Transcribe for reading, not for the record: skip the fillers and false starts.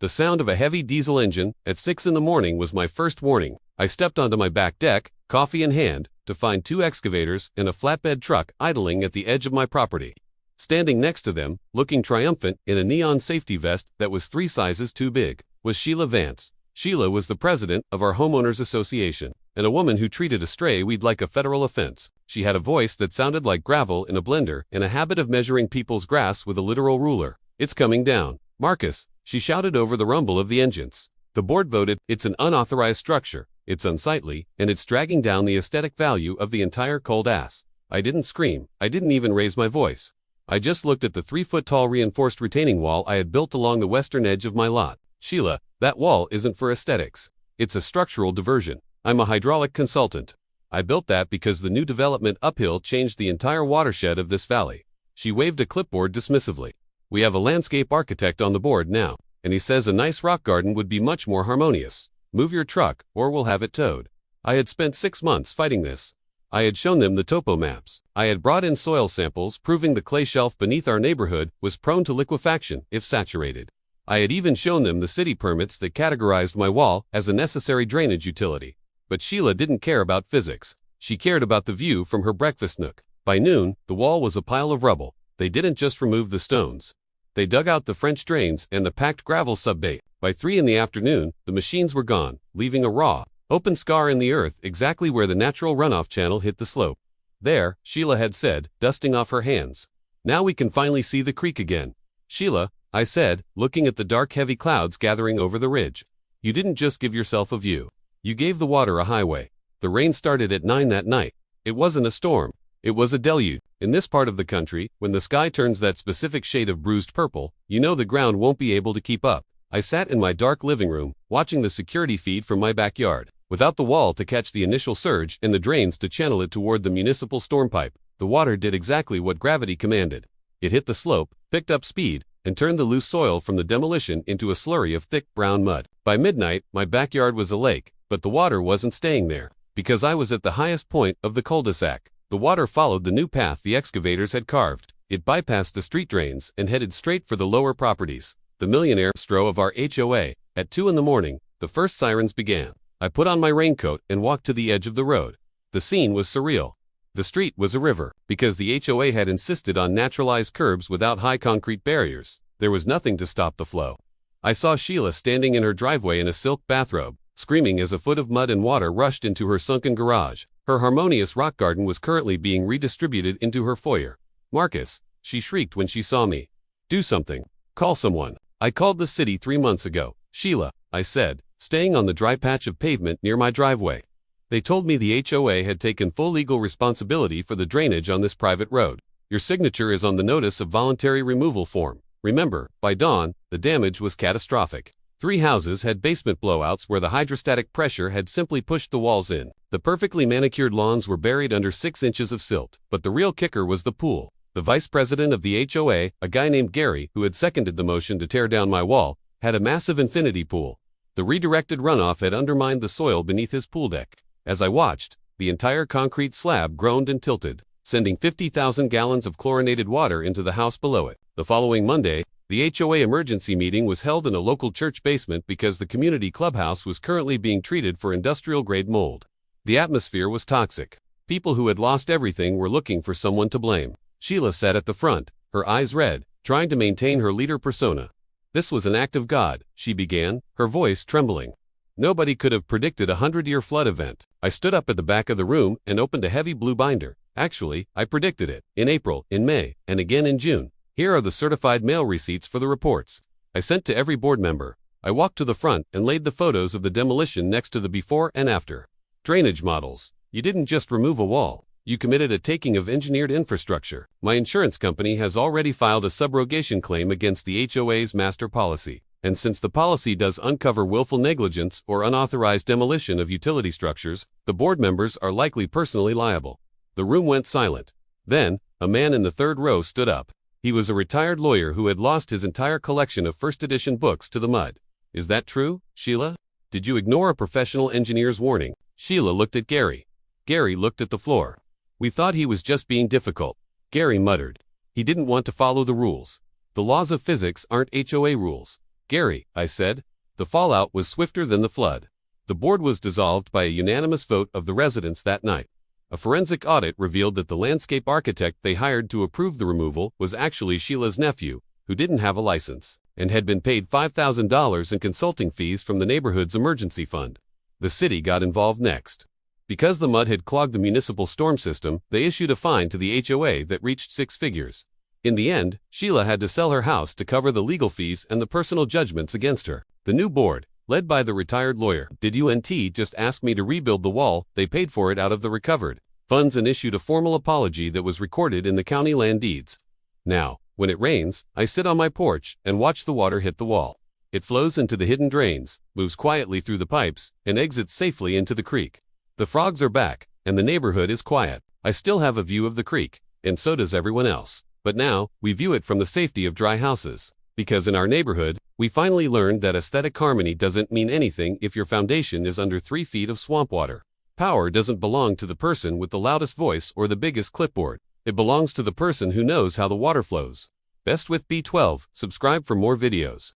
The sound of a heavy diesel engine at 6 in the morning was my first warning. I stepped onto my back deck, coffee in hand, to find 2 excavators and a flatbed truck idling at the edge of my property. Standing next to them, looking triumphant in a neon safety vest that was 3 sizes too big, was Sheila Vance. Sheila was the president of our Homeowners Association, and a woman who treated a stray weed like a federal offense. She had a voice that sounded like gravel in a blender and a habit of measuring people's grass with a literal ruler. "It's coming down, Marcus," she shouted over the rumble of the engines. The board voted, "It's an unauthorized structure, it's unsightly, and it's dragging down the aesthetic value of the entire cul-de-sac." I didn't scream, I didn't even raise my voice. I just looked at the 3-foot-tall reinforced retaining wall I had built along the western edge of my lot. "Sheila, that wall isn't for aesthetics. It's a structural diversion. I'm a hydraulic consultant. I built that because the new development uphill changed the entire watershed of this valley." She waved a clipboard dismissively. "We have a landscape architect on the board now, and he says a nice rock garden would be much more harmonious. Move your truck, or we'll have it towed." I had spent 6 months fighting this. I had shown them the topo maps. I had brought in soil samples proving the clay shelf beneath our neighborhood was prone to liquefaction if saturated. I had even shown them the city permits that categorized my wall as a necessary drainage utility. But Sheila didn't care about physics. She cared about the view from her breakfast nook. By noon, the wall was a pile of rubble. They didn't just remove the stones. They dug out the French drains and the packed gravel subbase. By 3 in the afternoon, the machines were gone, leaving a raw, open scar in the earth exactly where the natural runoff channel hit the slope. "There," Sheila had said, dusting off her hands. "Now we can finally see the creek again." "Sheila," I said, looking at the dark heavy clouds gathering over the ridge, "you didn't just give yourself a view. You gave the water a highway." The rain started at 9 that night. It wasn't a storm. It was a deluge. In this part of the country, when the sky turns that specific shade of bruised purple, you know the ground won't be able to keep up. I sat in my dark living room, watching the security feed from my backyard. Without the wall to catch the initial surge and the drains to channel it toward the municipal storm pipe, the water did exactly what gravity commanded. It hit the slope, picked up speed, and turned the loose soil from the demolition into a slurry of thick brown mud. By midnight, my backyard was a lake, but the water wasn't staying there, because I was at the highest point of the cul-de-sac. The water followed the new path the excavators had carved. It bypassed the street drains and headed straight for the lower properties. The millionaire stro of our HOA. At 2 in the morning, the first sirens began. I put on my raincoat and walked to the edge of the road. The scene was surreal. The street was a river, because the HOA had insisted on naturalized curbs without high concrete barriers. There was nothing to stop the flow. I saw Sheila standing in her driveway in a silk bathrobe, screaming as a foot of mud and water rushed into her sunken garage. Her harmonious rock garden was currently being redistributed into her foyer. "Marcus," she shrieked when she saw me. "Do something. Call someone." "I called the city 3 months ago, Sheila," I said, staying on the dry patch of pavement near my driveway. "They told me the HOA had taken full legal responsibility for the drainage on this private road. Your signature is on the notice of voluntary removal form. Remember, by dawn, the damage was catastrophic. 3 houses had basement blowouts where the hydrostatic pressure had simply pushed the walls in. The perfectly manicured lawns were buried under 6 inches of silt. But the real kicker was the pool. The vice president of the HOA, a guy named Gary, who had seconded the motion to tear down my wall, had a massive infinity pool. The redirected runoff had undermined the soil beneath his pool deck. As I watched, the entire concrete slab groaned and tilted, sending 50,000 gallons of chlorinated water into the house below it. The following Monday, the HOA emergency meeting was held in a local church basement because the community clubhouse was currently being treated for industrial-grade mold. The atmosphere was toxic. People who had lost everything were looking for someone to blame. Sheila sat at the front, her eyes red, trying to maintain her leader persona. "This was an act of God," she began, her voice trembling. "Nobody could have predicted a 100-year flood event." I stood up at the back of the room and opened a heavy blue binder. "Actually, I predicted it. In April, in May, and again in June. Here are the certified mail receipts for the reports. I sent to every board member." I walked to the front and laid the photos of the demolition next to the before and after. "Drainage models. You didn't just remove a wall. You committed a taking of engineered infrastructure. My insurance company has already filed a subrogation claim against the HOA's master policy. And since the policy does uncover willful negligence or unauthorized demolition of utility structures, the board members are likely personally liable." The room went silent. Then, a man in the 3rd row stood up. He was a retired lawyer who had lost his entire collection of first edition books to the mud. "Is that true, Sheila? Did you ignore a professional engineer's warning?" Sheila looked at Gary. Gary looked at the floor. "We thought he was just being difficult," Gary muttered. "He didn't want to follow the rules. The laws of physics aren't HOA rules." Gary, I said. The fallout was swifter than the flood. The board was dissolved by a unanimous vote of the residents that night. A forensic audit revealed that the landscape architect they hired to approve the removal was actually Sheila's nephew, who didn't have a license, and had been paid $5,000 in consulting fees from the neighborhood's emergency fund. The city got involved next. Because the mud had clogged the municipal storm system, they issued a fine to the HOA that reached 6 figures. In the end, Sheila had to sell her house to cover the legal fees and the personal judgments against her. The new board, led by the retired lawyer, did UNT just ask me to rebuild the wall? They paid for it out of the recovered funds and issued a formal apology that was recorded in the county land deeds. Now, when it rains, I sit on my porch and watch the water hit the wall. It flows into the hidden drains, moves quietly through the pipes, and exits safely into the creek. The frogs are back, and the neighborhood is quiet. I still have a view of the creek, and so does everyone else. But now, we view it from the safety of dry houses. Because in our neighborhood, we finally learned that aesthetic harmony doesn't mean anything if your foundation is under 3 feet of swamp water. Power doesn't belong to the person with the loudest voice or the biggest clipboard. It belongs to the person who knows how the water flows. Best with B12. Subscribe for more videos.